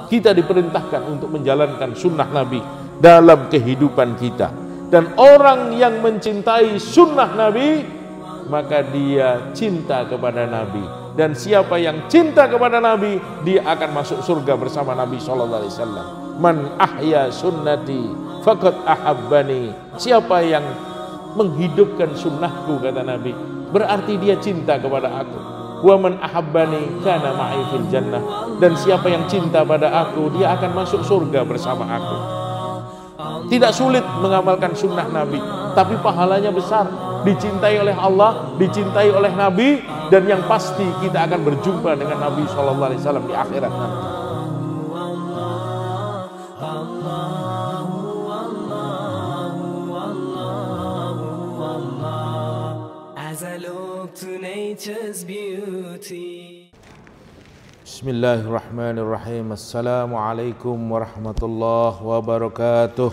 Kita diperintahkan untuk menjalankan sunnah Nabi dalam kehidupan kita. Dan orang yang mencintai sunnah Nabi, maka dia cinta kepada Nabi. Dan siapa yang cinta kepada Nabi, dia akan masuk surga bersama Nabi SAW. Man ahya sunnati faqad ahabbani. Siapa yang menghidupkan sunnahku, kata Nabi, berarti dia cinta kepada aku. Wa man ahabbani kana ma'i fil jannah. Dan siapa yang cinta pada aku, dia akan masuk surga bersama aku. Tidak sulit mengamalkan sunnah Nabi, tapi pahalanya besar. Dicintai oleh Allah, dicintai oleh Nabi, dan yang pasti kita akan berjumpa dengan Nabi SAW di akhirat nanti. Bismillahirrahmanirrahim. Assalamualaikum warahmatullahi wabarakatuh.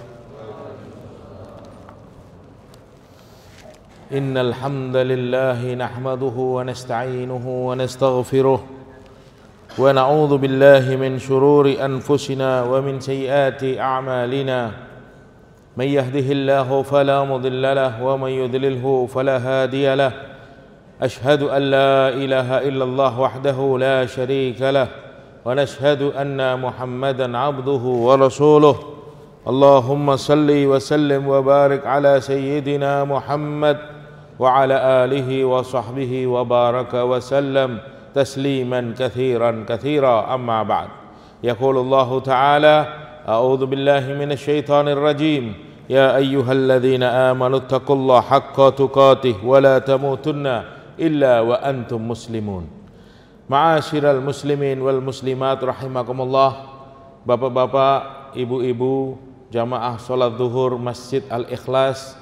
Innal hamdalillah nahmaduhu wa nasta'inuhu wa nastaghfiruh wa na'udzu billahi min shururi anfusina wa min sayyiati a'malina. May yahdihillahu fala mudilla lahu wa may yudlilhu fala hadiya lahu. Ashhadu an la ilaha illallah wahdahu la syarika lah wa nashhadu anna Muhammadan abduhu wa rasuluh. Allahumma salli wa sallim wa barik ala sayyidina Muhammad wa ala alihi wa sahbihi wa baraka wa sallam tasliman kathiran kathira, amma ba'd. Yaqulullahu ta'ala, a'udzu billahi minasy syaithanir rajim, ya ayyuhalladzina amanu taqullaha haqqa tuqatih wa la tamutunna illa wa antum muslimun. Ma'asyiral muslimin wal muslimat rahimakumullah. Bapak-bapak, ibu-ibu, jamaah salat zuhur Masjid Al-Ikhlas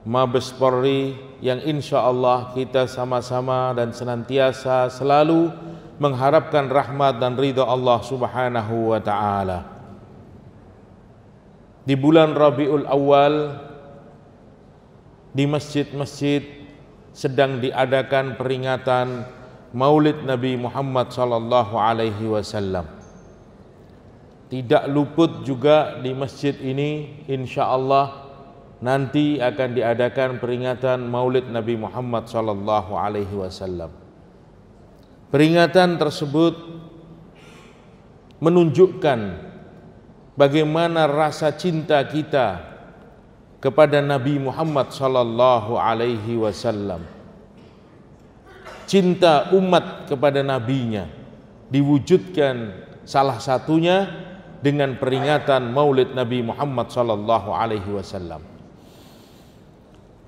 Mabes Polri, yang insya Allah kita sama-sama dan senantiasa selalu mengharapkan rahmat dan ridha Allah Subhanahu wa ta'ala. Di bulan Rabiul Awal, di masjid-masjid sedang diadakan peringatan Maulid Nabi Muhammad sallallahu alaihi wasallam. Tidak luput juga di masjid ini insya Allah nanti akan diadakan peringatan Maulid Nabi Muhammad sallallahu alaihi wasallam. Peringatan tersebut menunjukkan bagaimana rasa cinta kita kepada Nabi Muhammad sallallahu alaihi wasallam. Cinta umat kepada nabinya diwujudkan salah satunya dengan peringatan Maulid Nabi Muhammad sallallahu alaihi wasallam.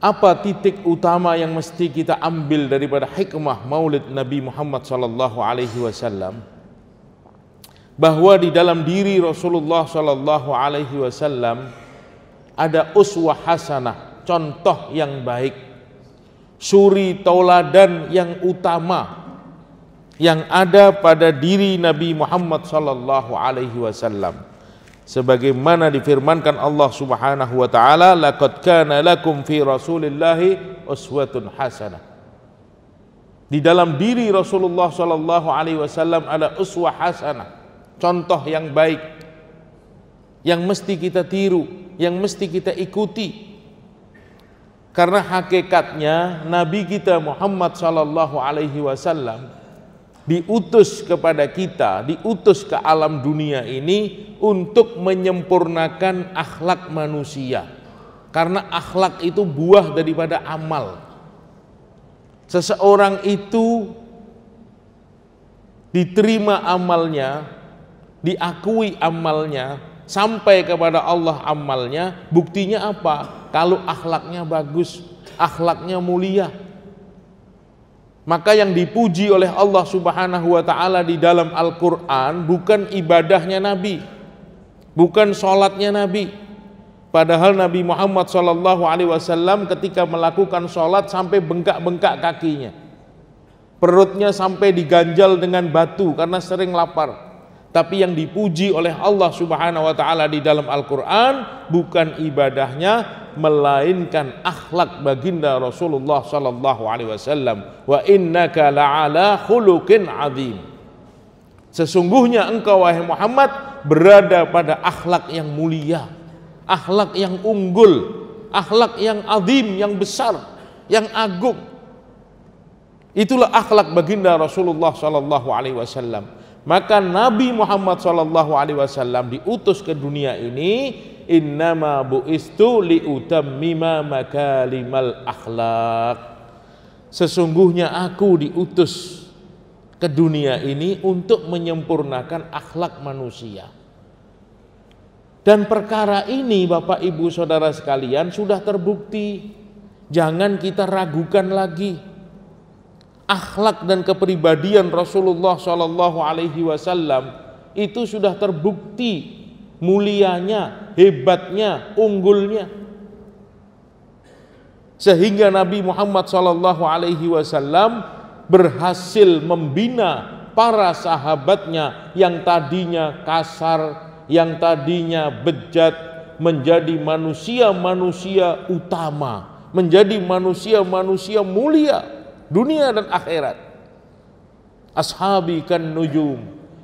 Apa titik utama yang mesti kita ambil daripada hikmah Maulid Nabi Muhammad sallallahu alaihi wasallam? Bahwa di dalam diri Rasulullah sallallahu alaihi wasallam ada uswah hasanah, contoh yang baik, suri tauladan yang utama yang ada pada diri Nabi Muhammad sallallahu alaihi wasallam. Sebagaimana difirmankan Allah Subhanahu wa taala, laqad kana lakum fi Rasulillahi uswatun hasanah. Di dalam diri Rasulullah sallallahu alaihi wasallam ada uswah hasanah, contoh yang baik yang mesti kita tiru, yang mesti kita ikuti. Karena hakikatnya Nabi kita Muhammad sallallahu alaihi wasallam diutus kepada kita, diutus ke alam dunia ini untuk menyempurnakan akhlak manusia. Karena akhlak itu buah daripada amal. Seseorang itu diterima amalnya, diakui amalnya, sampai kepada Allah amalnya, buktinya apa? Kalau akhlaknya bagus, akhlaknya mulia. Maka yang dipuji oleh Allah Subhanahu wa ta'ala di dalam Al-Quran bukan ibadahnya Nabi, bukan sholatnya Nabi. Padahal Nabi Muhammad SAW ketika melakukan sholat sampai bengkak-bengkak kakinya, perutnya sampai diganjal dengan batu karena sering lapar. Tapi yang dipuji oleh Allah Subhanahu wa ta'ala di dalam Al-Quran bukan ibadahnya, melainkan akhlak baginda Rasulullah sallallahu alaihi wasallam. Wa innaka la'ala khuluqin azim. Sesungguhnya engkau wahai Muhammad berada pada akhlak yang mulia, akhlak yang unggul, akhlak yang azim, yang besar, yang agung. Itulah akhlak baginda Rasulullah sallallahu alaihi wasallam. Maka Nabi Muhammad sallallahu alaihi wasallam diutus ke dunia ini, innama bu'istu liutammima makalimal akhlak. Sesungguhnya aku diutus ke dunia ini untuk menyempurnakan akhlak manusia. Dan perkara ini Bapak Ibu Saudara sekalian sudah terbukti. Jangan kita ragukan lagi. Akhlak dan kepribadian Rasulullah Shallallahu Alaihi Wasallam itu sudah terbukti mulianya, hebatnya, unggulnya, sehingga Nabi Muhammad Shallallahu Alaihi Wasallam berhasil membina para sahabatnya yang tadinya kasar, yang tadinya bejat, menjadi manusia-manusia utama, menjadi manusia-manusia mulia dunia dan akhirat. Ashabi kan nujum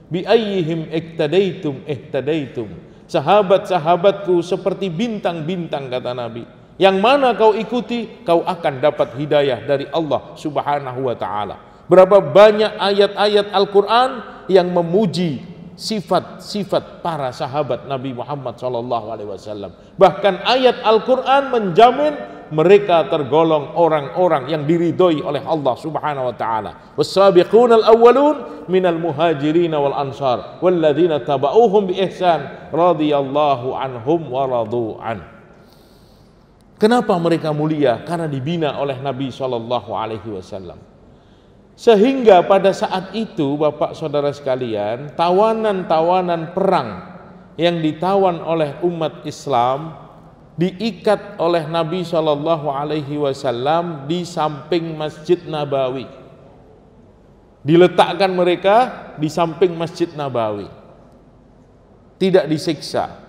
bi ayyihim iktadaitum ihtadaitum. Sahabat-sahabatku seperti bintang-bintang, kata Nabi. Yang mana kau ikuti, kau akan dapat hidayah dari Allah Subhanahu wa taala. Berapa banyak ayat-ayat Al-Qur'an yang memuji sifat-sifat para sahabat Nabi Muhammad sallallahu alaihi wasallam. Bahkan ayat Al-Qur'an menjamin mereka tergolong orang-orang yang diridhoi oleh Allah Subhanahu wa taala. Was-sabiqunal awwalun minal muhajirin wal ansar walladzina tabauhum bi ihsan radhiyallahu anhum wa radu an. Kenapa mereka mulia? Karena dibina oleh Nabi sallallahu alaihi wasallam. Sehingga pada saat itu Bapak Saudara sekalian, tawanan-tawanan perang yang ditawan oleh umat Islam diikat oleh Nabi Shallallahu Alaihi Wasallam di samping Masjid Nabawi. Diletakkan mereka di samping Masjid Nabawi. Tidak disiksa,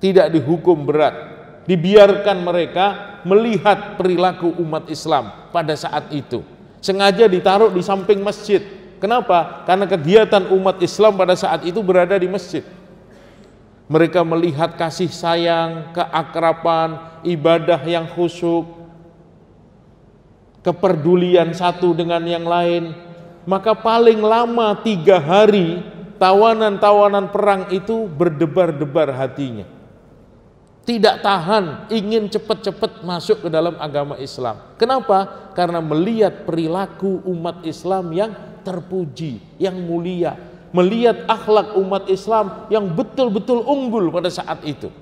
tidak dihukum berat, dibiarkan mereka melihat perilaku umat Islam pada saat itu. Sengaja ditaruh di samping masjid. Kenapa? Karena kegiatan umat Islam pada saat itu berada di masjid. Mereka melihat kasih sayang, keakraban, ibadah yang khusyuk, kepedulian satu dengan yang lain. Maka paling lama 3 hari tawanan-tawanan perang itu berdebar-debar hatinya. Tidak tahan, ingin cepat-cepat masuk ke dalam agama Islam. Kenapa? Karena melihat perilaku umat Islam yang terpuji, yang mulia, melihat akhlak umat Islam yang betul-betul unggul pada saat itu.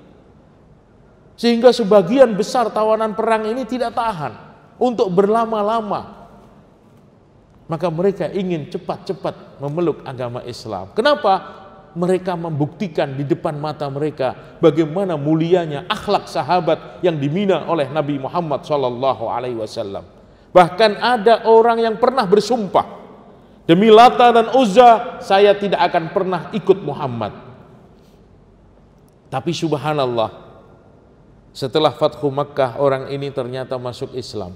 Sehingga sebagian besar tawanan perang ini tidak tahan untuk berlama-lama. Maka mereka ingin cepat-cepat memeluk agama Islam. Kenapa? Mereka membuktikan di depan mata mereka bagaimana mulianya akhlak sahabat yang dibina oleh Nabi Muhammad SAW. Bahkan ada orang yang pernah bersumpah, demi Lata dan Uzza saya tidak akan pernah ikut Muhammad. Tapi subhanallah, setelah Fathu Makkah orang ini ternyata masuk Islam.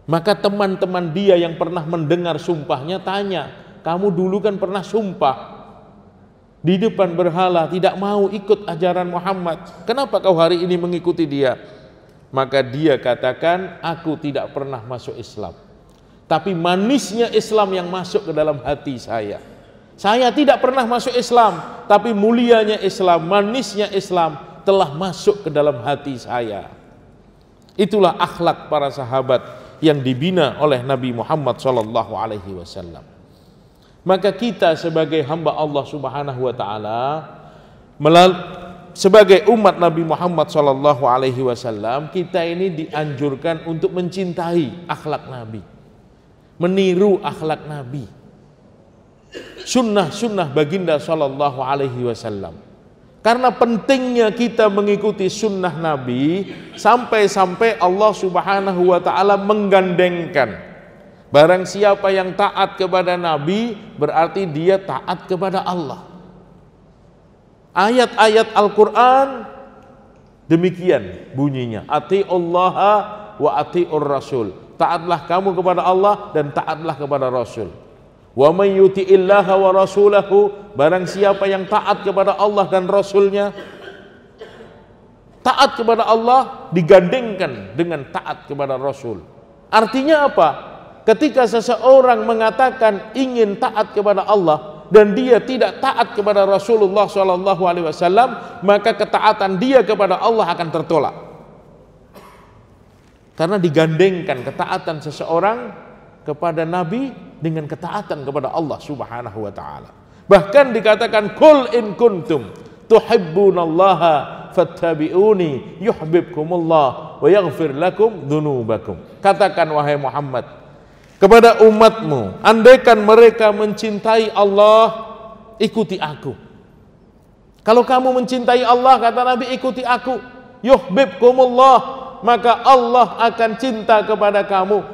Maka teman-teman dia yang pernah mendengar sumpahnya tanya, kamu dulu kan pernah sumpah di depan berhala tidak mau ikut ajaran Muhammad, kenapa kau hari ini mengikuti dia? Maka dia katakan, aku tidak pernah masuk Islam, tapi manisnya Islam yang masuk ke dalam hati saya. Saya tidak pernah masuk Islam, tapi mulianya Islam, manisnya Islam telah masuk ke dalam hati saya. Itulah akhlak para sahabat yang dibina oleh Nabi Muhammad SAW. Maka kita sebagai hamba Allah Subhanahu wa taala, sebagai umat Nabi Muhammad SAW, kita ini dianjurkan untuk mencintai akhlak Nabi, meniru akhlak Nabi, sunnah-sunnah baginda SAW. Karena pentingnya kita mengikuti sunnah Nabi, sampai-sampai Allah Subhanahu wa taala menggandengkan, barang siapa yang taat kepada Nabi berarti dia taat kepada Allah. Ayat-ayat Al-Quran demikian bunyinya, ati'ullaha wa ati'ur rasul, taatlah kamu kepada Allah dan taatlah kepada Rasul. Wa may yuti'illaha wa rasulahu, barang siapa yang taat kepada Allah dan Rasulnya. Taat kepada Allah digandengkan dengan taat kepada Rasul. Artinya apa? Ketika seseorang mengatakan ingin taat kepada Allah dan dia tidak taat kepada Rasulullah SAW, maka ketaatan dia kepada Allah akan tertolak. Karena digandengkan ketaatan seseorang kepada Nabi dengan ketaatan kepada Allah Subhanahu wa taala. Bahkan dikatakan qul in kuntum tuhibbunallaha fattabi'uni yuhibbukumullah wa yaghfir lakum dzunubakum. Katakan wahai Muhammad kepada umatmu, andaikan mereka mencintai Allah, ikuti aku. Kalau kamu mencintai Allah, kata Nabi, ikuti aku. Yuhibbukumullah, maka Allah akan cinta kepada kamu.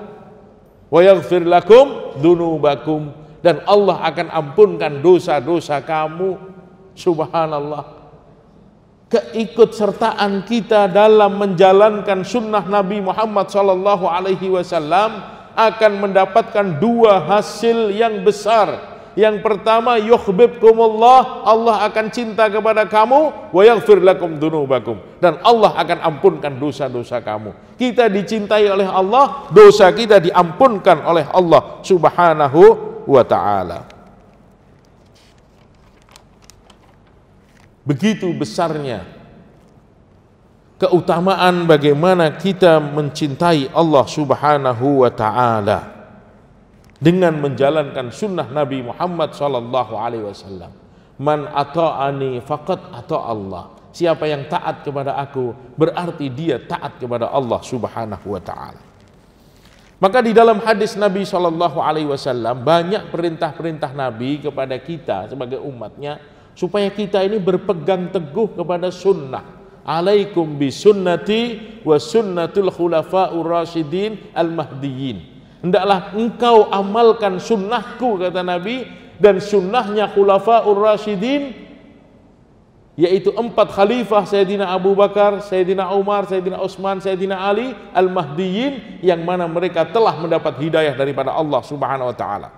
Wa yaghfir lakum dzunubakum, dan Allah akan ampunkan dosa-dosa kamu. Subhanallah. Keikutsertaan kita dalam menjalankan sunnah Nabi Muhammad SAW akan mendapatkan dua hasil yang besar. Yang pertama, yuhibbukumullah, Allah akan cinta kepada kamu, wa yaghfir lakum dzunubakum, dan Allah akan ampunkan dosa-dosa kamu. Kita dicintai oleh Allah, dosa kita diampunkan oleh Allah Subhanahu wa taala. Begitu besarnya keutamaan bagaimana kita mencintai Allah Subhanahu wa taala dengan menjalankan sunnah Nabi Muhammad sallallahu alaihi wasallam. Man ata'ani faqad ata Allah. Siapa yang taat kepada aku, berarti dia taat kepada Allah Subhanahu wa taala. Maka di dalam hadis Nabi sallallahu alaihi wasallam banyak perintah-perintah Nabi kepada kita sebagai umatnya supaya kita ini berpegang teguh kepada sunnah. Alaikum bi sunnati wa sunnatul khulafa'ur rasyidin al-mahdiyyin. Hendaklah engkau amalkan sunnahku, kata Nabi, dan sunnahnya khulafa'ur rasyidin, yaitu 4 khalifah, Sayyidina Abu Bakar, Sayyidina Umar, Sayyidina Utsman, Sayyidina Ali, al-mahdiyyin, yang mana mereka telah mendapat hidayah daripada Allah Subhanahu wa taala.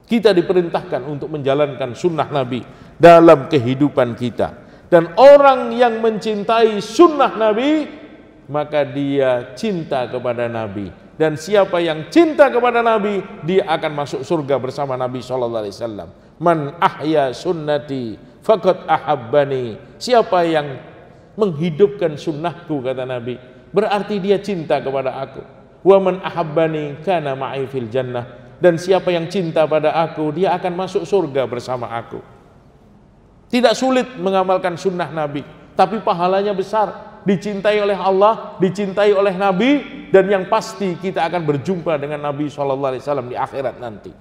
Kita diperintahkan untuk menjalankan sunnah Nabi dalam kehidupan kita. Dan orang yang mencintai sunnah Nabi, maka dia cinta kepada Nabi. Dan siapa yang cinta kepada Nabi, dia akan masuk surga bersama Nabi SAW. Man ahya sunnati faqad ahabbani. Siapa yang menghidupkan sunnahku, kata Nabi, berarti dia cinta kepada aku. Wa man ahabbani kana ma'i fil jannah. Dan siapa yang cinta pada aku, dia akan masuk surga bersama aku. Tidak sulit mengamalkan sunnah Nabi, tapi pahalanya besar. Dicintai oleh Allah, dicintai oleh Nabi, dan yang pasti kita akan berjumpa dengan Nabi SAW di akhirat nanti.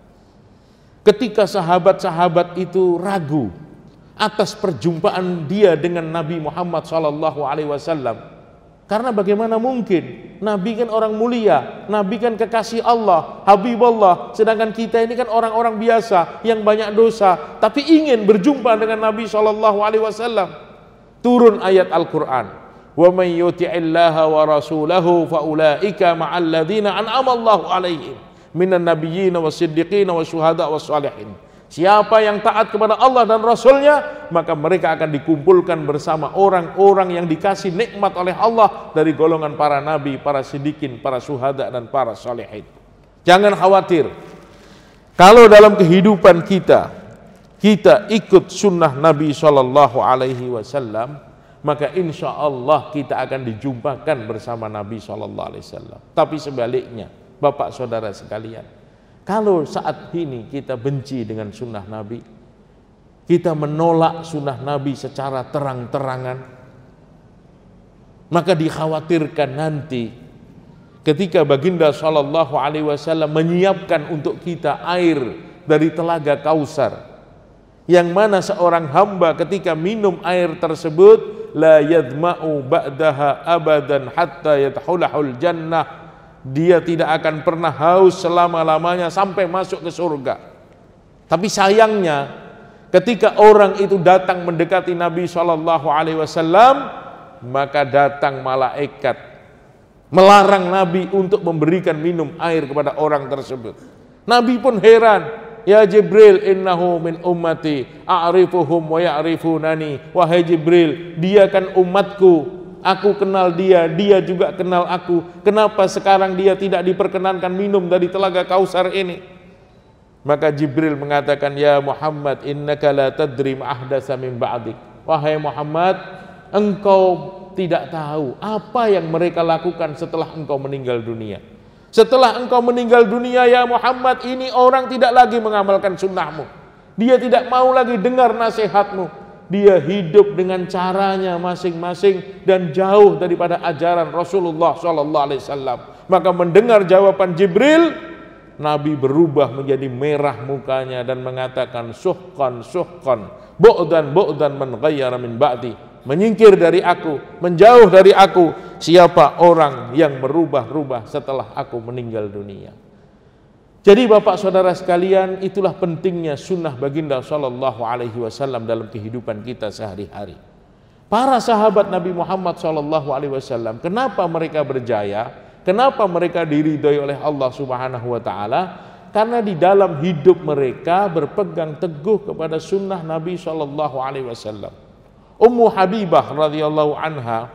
Ketika sahabat-sahabat itu ragu atas perjumpaan dia dengan Nabi Muhammad SAW, karena bagaimana mungkin? Nabi kan orang mulia, Nabi kan kekasih Allah, Habibullah, sedangkan kita ini kan orang-orang biasa yang banyak dosa, tapi ingin berjumpa dengan Nabi SAW. Turun ayat Al-Quran, wa may yuti'illaha wa rasulahu fa ulaika ma'al ladzina an'ama Allahu 'alaihim minan nabiyyin wasiddiqin wasyuhada wassalihin. Siapa yang taat kepada Allah dan Rasulnya, maka mereka akan dikumpulkan bersama orang-orang yang dikasih nikmat oleh Allah dari golongan para nabi, para siddiqin, para syuhada, dan para salihin. Jangan khawatir. Kalau dalam kehidupan kita ikut sunnah Nabi SAW, maka insya Allah kita akan dijumpakan bersama Nabi SAW. Tapi sebaliknya, Bapak Saudara sekalian, kalau saat ini kita benci dengan sunnah Nabi, kita menolak sunnah Nabi secara terang-terangan, maka dikhawatirkan nanti ketika Baginda Shallallahu Alaihi Wasallam menyiapkan untuk kita air dari telaga Kausar, yang mana seorang hamba ketika minum air tersebut la yadma'u ba'daha abadan hatta yadkhulahul jannah, dia tidak akan pernah haus selama-lamanya sampai masuk ke surga. Tapi sayangnya ketika orang itu datang mendekati Nabi SAW, maka datang malaikat melarang Nabi untuk memberikan minum air kepada orang tersebut. Nabi pun heran, ya Jibril, innahu min ummati a'rifuhum wa ya'rifunani. Wahai Jibril, dia kan umatku, aku kenal dia, dia juga kenal aku. Kenapa sekarang dia tidak diperkenankan minum dari telaga Kausar ini? Maka Jibril mengatakan, ya Muhammad, innaka la tadri ma ahdasa min ba'dik. Wahai Muhammad, engkau tidak tahu apa yang mereka lakukan setelah engkau meninggal dunia. Setelah engkau meninggal dunia, ya Muhammad, ini orang tidak lagi mengamalkan sunnahmu. Dia tidak mau lagi dengar nasihatmu. Dia hidup dengan caranya masing-masing dan jauh daripada ajaran Rasulullah SAW. Maka mendengar jawaban Jibril, Nabi berubah menjadi merah mukanya dan mengatakan, suhqan, suhqan, bu'dan, bu'dan man ghayyara min ba'di. Menyingkir dari aku, menjauh dari aku, siapa orang yang merubah-rubah setelah aku meninggal dunia. Jadi Bapak Saudara sekalian, itulah pentingnya sunnah baginda sallallahu alaihi wasallam dalam kehidupan kita sehari-hari. Para sahabat Nabi Muhammad sallallahu alaihi wasallam, kenapa mereka berjaya? Kenapa mereka diridhoi oleh Allah Subhanahu wa taala? Karena di dalam hidup mereka berpegang teguh kepada sunnah Nabi sallallahu alaihi wasallam. Ummu Habibah radhiyallahu anha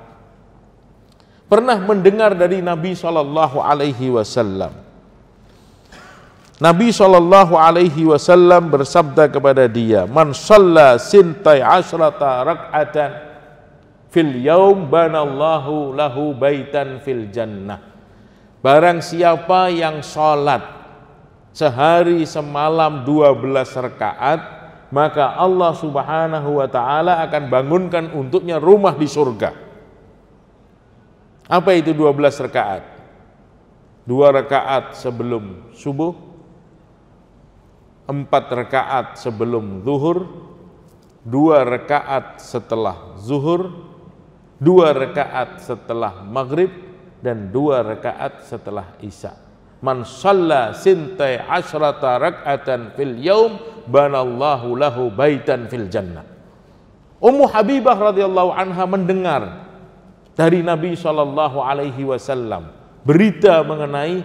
pernah mendengar dari Nabi sallallahu alaihi wasallam. Nabi sallallahu alaihi wasallam bersabda kepada dia, "Man shalla sintai asyrata rak'atan fil yaum banallahu lahu baitan fil jannah." Barang siapa yang salat sehari semalam 12 rakaat, maka Allah Subhanahu wa ta'ala akan bangunkan untuknya rumah di surga. Apa itu 12 rakaat? 2 rakaat sebelum subuh, 4 rakaat sebelum zuhur, 2 rakaat setelah zuhur, 2 rakaat setelah maghrib, dan 2 rakaat setelah isya. Man shalla sintai asyrata rak'atan fil yaum banallahu lahu baitan fil jannah. Ummu Habibah radhiyallahu anha mendengar dari Nabi sallallahu alaihi wasallam berita mengenai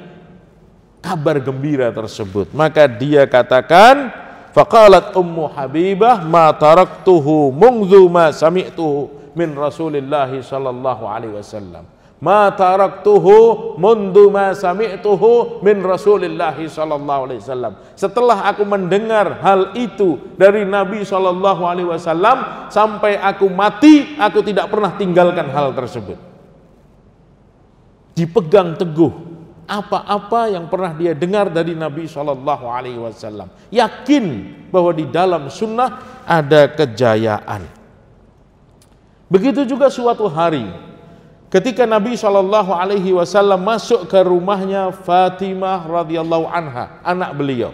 kabar gembira tersebut. Maka dia katakan, faqalat Ummu Habibah ma taraktuhu munzu ma sami'tuhu min Rasulillah sallallahu alaihi wasallam. Ma taraktuhu mundu ma sami'tuhu min Rasulillah sallallahu alaihi wasallam. Setelah aku mendengar hal itu dari Nabi sallallahu alaihi wasallam sampai aku mati, aku tidak pernah tinggalkan hal tersebut. Dipegang teguh apa-apa yang pernah dia dengar dari Nabi sallallahu alaihi wasallam. Yakin bahwa di dalam sunnah ada kejayaan. Begitu juga suatu hari ketika Nabi sallallahu alaihi wasallam masuk ke rumahnya Fatimah radhiyallahu anha, anak beliau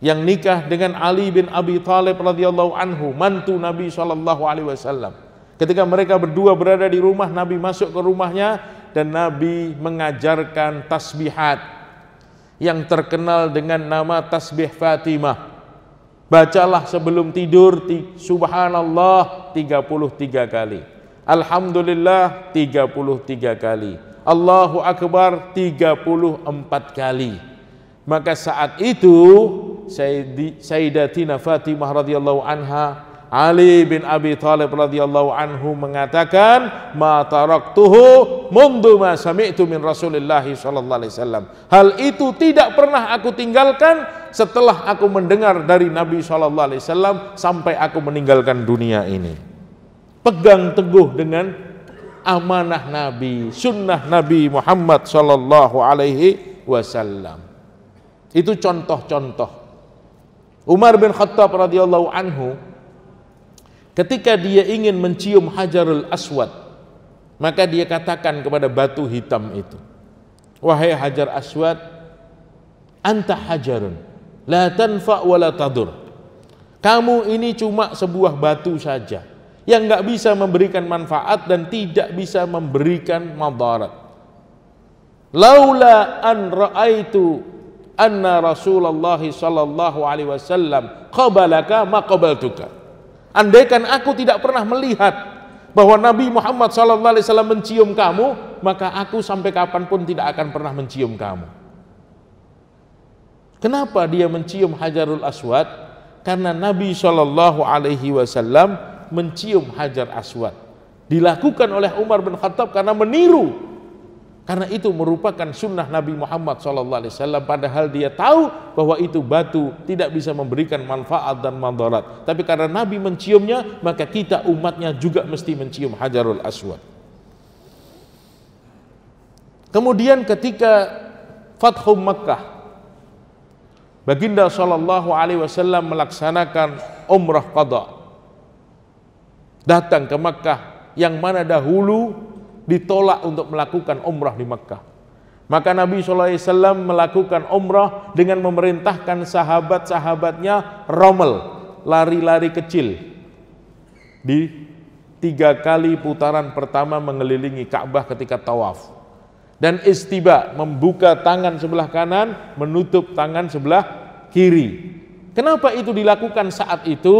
yang nikah dengan Ali bin Abi Thalib radhiyallahu anhu, mantu Nabi sallallahu alaihi wasallam. Ketika mereka berdua berada di rumah, Nabi masuk ke rumahnya dan Nabi mengajarkan tasbihat yang terkenal dengan nama tasbih Fatimah. Bacalah sebelum tidur subhanallah 33 kali. Alhamdulillah 33 kali. Allahu Akbar 34 kali. Maka saat itu Sayyidatina Fatimah radhiyallahu anha, Ali bin Abi Thalib radhiyallahu anhu mengatakan, ma taraktuhu mundu ma sami'tu min Rasulillah sallallahu alaihi wasallam. Hal itu tidak pernah aku tinggalkan setelah aku mendengar dari Nabi sallallahu alaihi wasallam sampai aku meninggalkan dunia ini. Pegang teguh dengan amanah Nabi, sunnah Nabi Muhammad sallallahu alaihi wasallam. Itu contoh-contoh. Umar bin Khattab radhiyallahu anhu ketika dia ingin mencium Hajarul Aswad, maka dia katakan kepada batu hitam itu, wahai Hajar Aswad, anta hajarun la tanfa wa la tadur. Kamu ini cuma sebuah batu saja yang nggak bisa memberikan manfaat dan tidak bisa memberikan madarat. Laula an ra'aitu anna Rasulullah sallallahu alaihi wasallam qabalaka ma qabaltuka. Andaikan aku tidak pernah melihat bahwa Nabi Muhammad sallallahu alaihi wasallam mencium kamu, maka aku sampai kapanpun tidak akan pernah mencium kamu. Kenapa dia mencium Hajarul Aswad? Karena Nabi SAW mencium Hajar Aswad. Dilakukan oleh Umar bin Khattab karena meniru. Karena itu merupakan sunnah Nabi Muhammad SAW, padahal dia tahu bahwa itu batu tidak bisa memberikan manfaat dan madarat. Tapi karena Nabi menciumnya, maka kita umatnya juga mesti mencium Hajarul Aswad. Kemudian ketika Fathu Makkah, Baginda SAW melaksanakan umrah qada, datang ke Makkah yang mana dahulu ditolak untuk melakukan umrah di Makkah. Maka Nabi SAW melakukan umrah dengan memerintahkan sahabat-sahabatnya romel, lari-lari kecil di 3 kali putaran pertama mengelilingi Ka'bah ketika tawaf. Dan istiba, membuka tangan sebelah kanan, menutup tangan sebelah kiri. Kenapa itu dilakukan saat itu?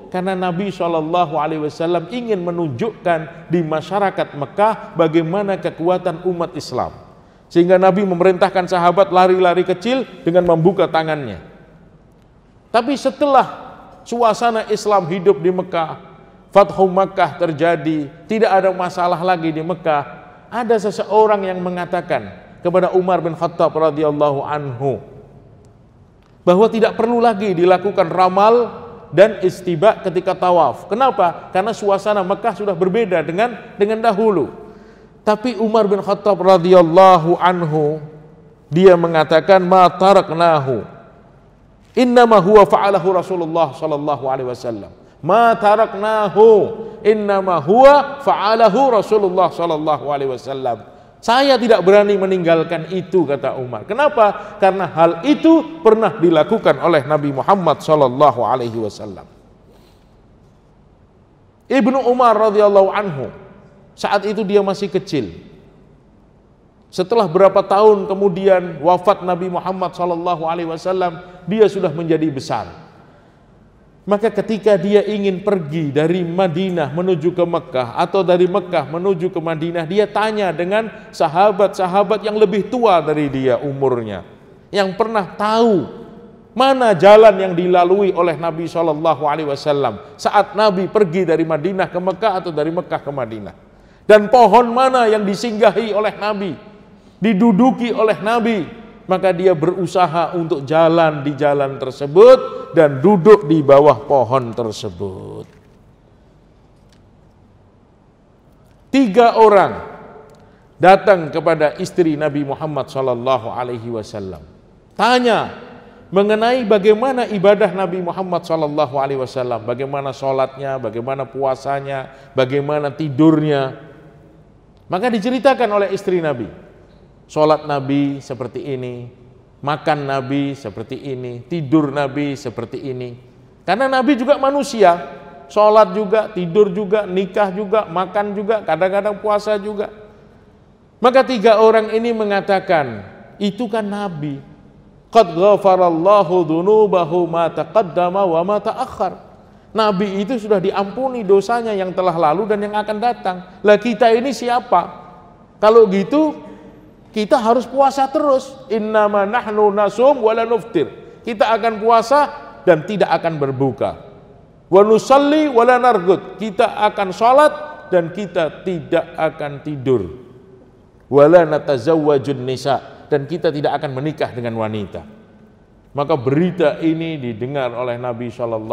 Karena Nabi SAW ingin menunjukkan di masyarakat Mekah bagaimana kekuatan umat Islam. Sehingga Nabi memerintahkan sahabat lari-lari kecil dengan membuka tangannya. Tapi setelah suasana Islam hidup di Mekah, Fathu Makkah terjadi, tidak ada masalah lagi di Mekah, ada seseorang yang mengatakan kepada Umar bin Khattab radhiyallahu anhu bahwa tidak perlu lagi dilakukan ramal dan istiba ketika tawaf. Kenapa? Karena suasana Mekah sudah berbeda dengan dahulu. Tapi Umar bin Khattab radhiyallahu anhu dia mengatakan ma taraknahu innama huwa fa'alahu Rasulullah sallallahu alaihi wasallam. Ma taraknahu innama huwa fa'alahu Rasulullah sallallahu alaihi wasallam. Saya tidak berani meninggalkan itu, kata Umar. Kenapa? Karena hal itu pernah dilakukan oleh Nabi Muhammad sallallahu alaihi wasallam. Ibnu Umar radhiyallahu anhu, saat itu dia masih kecil. Setelah berapa tahun kemudian wafat Nabi Muhammad sallallahu alaihi wasallam, dia sudah menjadi besar. Maka ketika dia ingin pergi dari Madinah menuju ke Mekah atau dari Mekah menuju ke Madinah, dia tanya dengan sahabat-sahabat yang lebih tua dari dia umurnya, yang pernah tahu mana jalan yang dilalui oleh Nabi SAW saat Nabi pergi dari Madinah ke Mekah atau dari Mekah ke Madinah, dan pohon mana yang disinggahi oleh Nabi, diduduki oleh Nabi. Maka dia berusaha untuk jalan di jalan tersebut dan duduk di bawah pohon tersebut. 3 orang datang kepada istri Nabi Muhammad SAW, tanya mengenai bagaimana ibadah Nabi Muhammad SAW, bagaimana sholatnya, bagaimana puasanya, bagaimana tidurnya. Maka diceritakan oleh istri Nabi, sholat Nabi seperti ini, makan Nabi seperti ini, tidur Nabi seperti ini. Karena Nabi juga manusia, sholat juga, tidur juga, nikah juga, makan juga, kadang-kadang puasa juga. Maka 3 orang ini mengatakan, itu kan Nabi. Qad ghafarallahu dhunubahu ma taqaddama wa ma ta'akhkhar. Nabi itu sudah diampuni dosanya yang telah lalu dan yang akan datang. Lah kita ini siapa? Kalau gitu kita harus puasa terus. Innama nahnu nasum wala nuftir. Kita akan puasa dan tidak akan berbuka. Wa nusalli wala nargud. Kita akan sholat dan kita tidak akan tidur. Wala natazawwajun nisa. Dan kita tidak akan menikah dengan wanita. Maka berita ini didengar oleh Nabi SAW.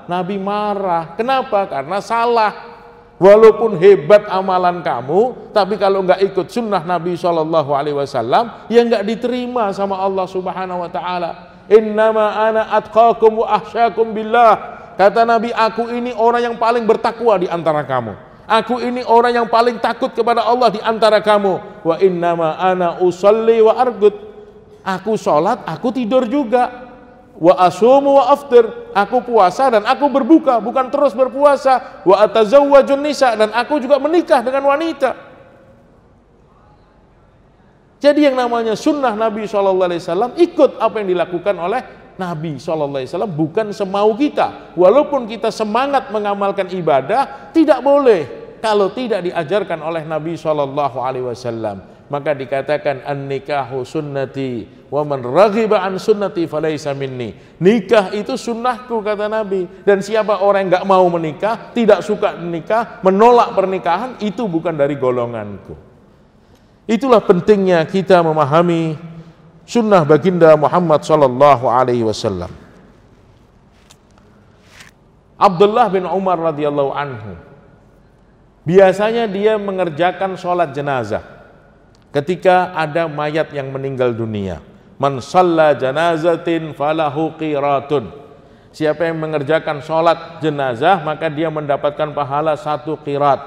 Nabi marah. Kenapa? Karena salah. Walaupun hebat amalan kamu, tapi kalau nggak ikut sunnah Nabi SAW, ya nggak diterima sama Allah Subhanahu Wa Taala. Innama ana atqakum wa ahsyakum billah. Kata Nabi, aku ini orang yang paling bertakwa di antara kamu. Aku ini orang yang paling takut kepada Allah di antara kamu. Wa innama ana usalli wa argud. Aku sholat, aku tidur juga. Wa asumu wa aftir, aku puasa dan aku berbuka, bukan terus berpuasa. Wa atazawwajun nisa, dan aku juga menikah dengan wanita. Jadi yang namanya sunnah Nabi SAW, ikut apa yang dilakukan oleh Nabi SAW, bukan semau kita. Walaupun kita semangat mengamalkan ibadah, tidak boleh kalau tidak diajarkan oleh Nabi SAW, maka dikatakan an-nikahu sunnati wa man raghiba an sunnati falaysa minni. Nikah itu sunnahku, kata Nabi, dan siapa orang yang nggak mau menikah, tidak suka menikah, menolak pernikahan, itu bukan dari golonganku. Itulah pentingnya kita memahami sunnah baginda Muhammad SAW. Abdullah bin Umar radhiyallahu anhu, biasanya dia mengerjakan sholat jenazah ketika ada mayat yang meninggal dunia. Man shalla janazatin falahu qiratun. Siapa yang mengerjakan sholat jenazah, maka dia mendapatkan pahala 1 qirat.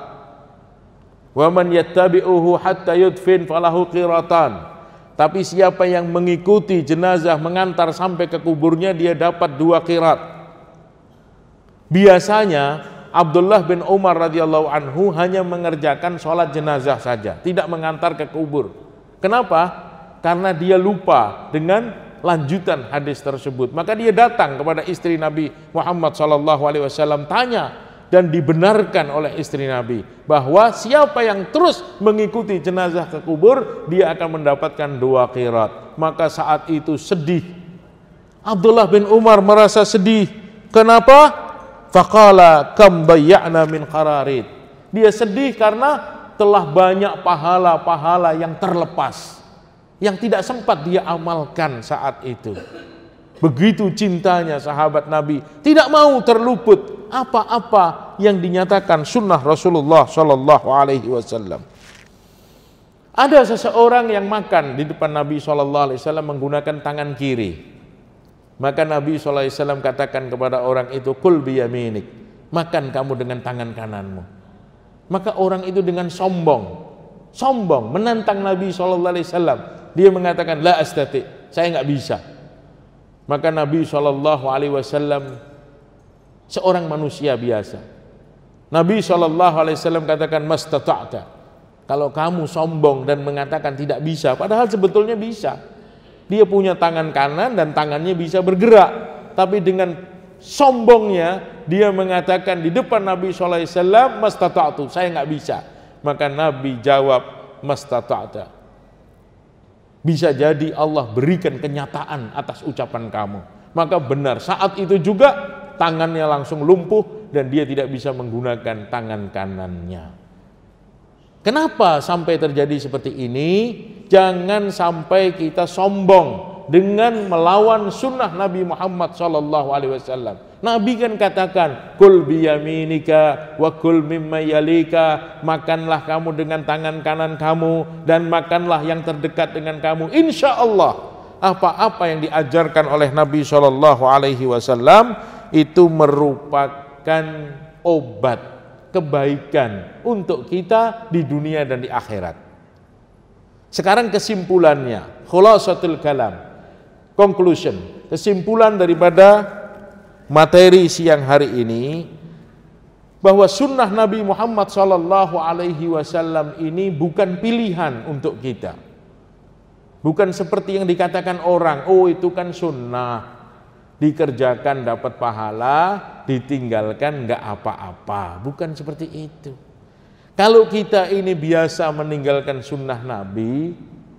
Wa man yattabi'uhu hatta yudfin falahu qiratan. Tapi siapa yang mengikuti jenazah, mengantar sampai ke kuburnya, dia dapat 2 qirat. Biasanya Abdullah bin Umar radhiyallahu anhu hanya mengerjakan sholat jenazah saja, tidak mengantar ke kubur. Kenapa? Karena dia lupa dengan lanjutan hadis tersebut. Maka dia datang kepada istri Nabi Muhammad SAW, tanya, dan dibenarkan oleh istri Nabi bahwa siapa yang terus mengikuti jenazah ke kubur, dia akan mendapatkan 2 qirat. Maka saat itu sedih. Abdullah bin Umar merasa sedih. Kenapa? Faqala kam bayya'na min qararid. Dia sedih karena telah banyak pahala-pahala yang terlepas, yang tidak sempat dia amalkan saat itu. Begitu cintanya sahabat Nabi, tidak mau terluput apa-apa yang dinyatakan sunnah Rasulullah SAW. Ada seseorang yang makan di depan Nabi SAW menggunakan tangan kiri. Maka Nabi SAW katakan kepada orang itu, kul biyaminik, makan kamu dengan tangan kananmu. Maka orang itu dengan sombong menantang Nabi SAW. Dia mengatakan, la astati, saya nggak bisa. Maka Nabi SAW seorang manusia biasa. Nabi SAW katakan, mastata'ta, kalau kamu sombong dan mengatakan tidak bisa, padahal sebetulnya bisa. Dia punya tangan kanan dan tangannya bisa bergerak, tapi dengan sombongnya dia mengatakan di depan Nabi SAW, mastata'tu, saya nggak bisa. Maka Nabi jawab, mastata'ta, bisa jadi Allah berikan kenyataan atas ucapan kamu. Maka benar, saat itu juga tangannya langsung lumpuh dan dia tidak bisa menggunakan tangan kanannya. Kenapa sampai terjadi seperti ini? Jangan sampai kita sombong dengan melawan sunnah Nabi Muhammad SAW. Nabi kan katakan, kul biyaminika wa kul mimma yalika, makanlah kamu dengan tangan kanan kamu dan makanlah yang terdekat dengan kamu. Insya Allah apa-apa yang diajarkan oleh Nabi SAW itu merupakan obat kebaikan untuk kita di dunia dan di akhirat. Sekarang kesimpulannya, khulasatul kalam, conclusion, kesimpulan daripada materi siang hari ini, bahwa sunnah Nabi Muhammad SAW ini bukan pilihan untuk kita. Bukan seperti yang dikatakan orang, oh itu kan sunnah, dikerjakan dapat pahala, ditinggalkan nggak apa-apa. Bukan seperti itu. Kalau kita ini biasa meninggalkan sunnah Nabi,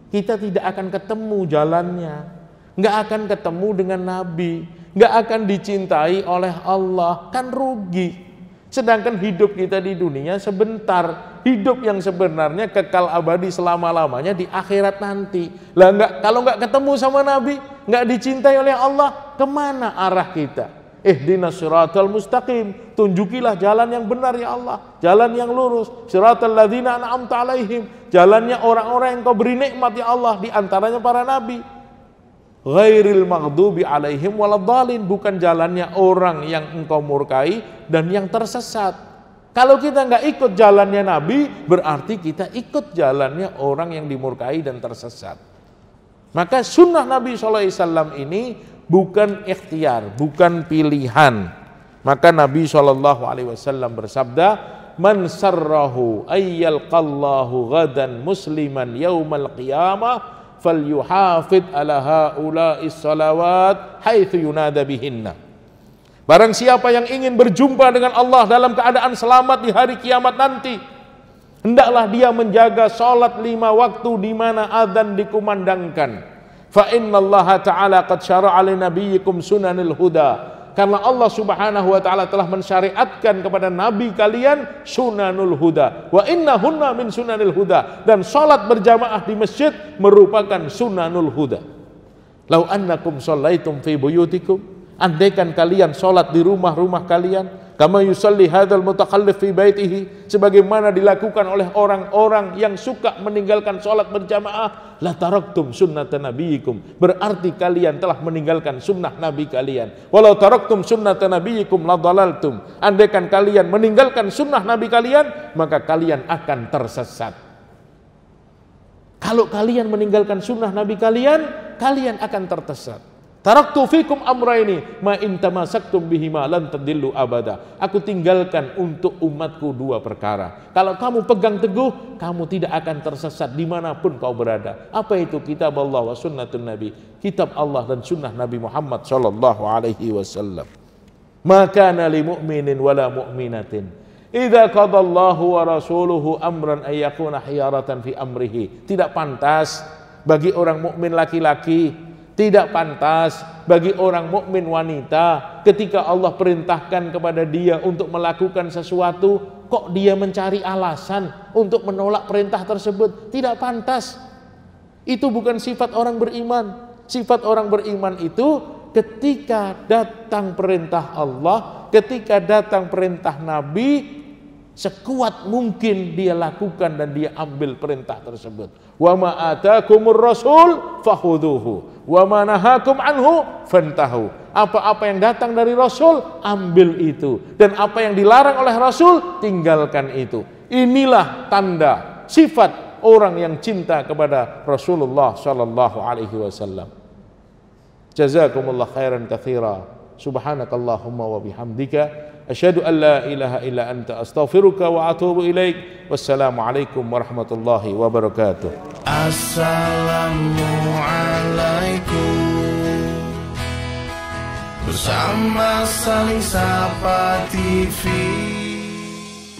kita tidak akan ketemu jalannya, nggak akan ketemu dengan Nabi, nggak akan dicintai oleh Allah, kan rugi. Sedangkan hidup kita di dunia sebentar, hidup yang sebenarnya kekal abadi selama-lamanya di akhirat nanti. Lah kalau nggak ketemu sama Nabi, nggak dicintai oleh Allah, kemana arah kita? Ihdinas siratal mustaqim, tunjukilah jalan yang benar ya Allah, jalan yang lurus. Siratal ladzina an'amta alaihim, jalannya orang-orang yang Kau beri nikmat ya Allah, di antaranya para nabi. Ghairil maghdubi alaihim waladhdallin, bukan jalannya orang yang Engkau murkai dan yang tersesat. Kalau kita nggak ikut jalannya Nabi, berarti kita ikut jalannya orang yang dimurkai dan tersesat. Maka sunnah Nabi SAW ini bukan ikhtiar, bukan pilihan. Maka Nabi SAW bersabda, man sarrahu ayyalqallahu ghadan musliman yaumal qiyamah falyuhafid ala haula'is salawat haitsu yunada bihinna. Barang siapa yang ingin berjumpa dengan Allah dalam keadaan selamat di hari kiamat nanti, hendaklah dia menjaga salat 5 waktu di mana azan dikumandangkan. Fa innallaha ta'ala qad syara'a li nabiyyikum sunanil huda. Karena Allah Subhanahu wa taala telah mensyariatkan kepada nabi kalian sunanul huda. Wa innahunna min sunanil huda. Dan salat berjamaah di masjid merupakan sunanul huda. Lau annakum shallaitum fi buyutikum, andaikan kalian salat di rumah-rumah kalian, kama yusalli hadzal mutakhallif fi baitihi, sebagaimana dilakukan oleh orang-orang yang suka meninggalkan salat berjamaah, la taraktum sunnata nabiyikum, berarti kalian telah meninggalkan sunnah nabi kalian. Walau taraktum sunnata nabiyikum la dalaltum, andaikan kalian meninggalkan sunnah nabi kalian, maka kalian akan tersesat. Kalau kalian meninggalkan sunnah nabi kalian, kalian akan tersesat. Taraktu fikum amraini ma in tamassaktum bihima lan tadillu abada. Aku tinggalkan untuk umatku 2 perkara. Kalau kamu pegang teguh, kamu tidak akan tersesat dimanapun kau berada. Apa itu? Kitab Allah wa sunnatun Nabi. Kitab Allah dan sunnah Nabi Muhammad sallallahu alaihi wasallam. Maka li mu'minin wala mu'minatin idza qadallahu wa rasuluhu amran ay yakuna khiyaratan fi amrihi. Tidak pantas bagi orang mukmin laki-laki, tidak pantas bagi orang mukmin wanita ketika Allah perintahkan kepada dia untuk melakukan sesuatu, kok dia mencari alasan untuk menolak perintah tersebut. Tidak pantas. Itu bukan sifat orang beriman. Sifat orang beriman itu ketika datang perintah Allah, ketika datang perintah Nabi, sekuat mungkin dia lakukan dan dia ambil perintah tersebut. Wa ma atakumur rasul fakhuduhu wa ma nahakum anhu fantahu. Apa-apa yang datang dari Rasul, ambil itu, dan apa yang dilarang oleh Rasul, tinggalkan itu. Inilah tanda sifat orang yang cinta kepada Rasulullah sallallahu alaihi wasallam. Jazakumullah khairan katsira. Subhanakallahumma wa bihamdika asyhadu an la ilaha illa anta astaghfiruka wa atubu ilaik. Wassalamualaikum warahmatullahi wabarakatuh. Assalamualaikum. Bersama Saling Sapa TV.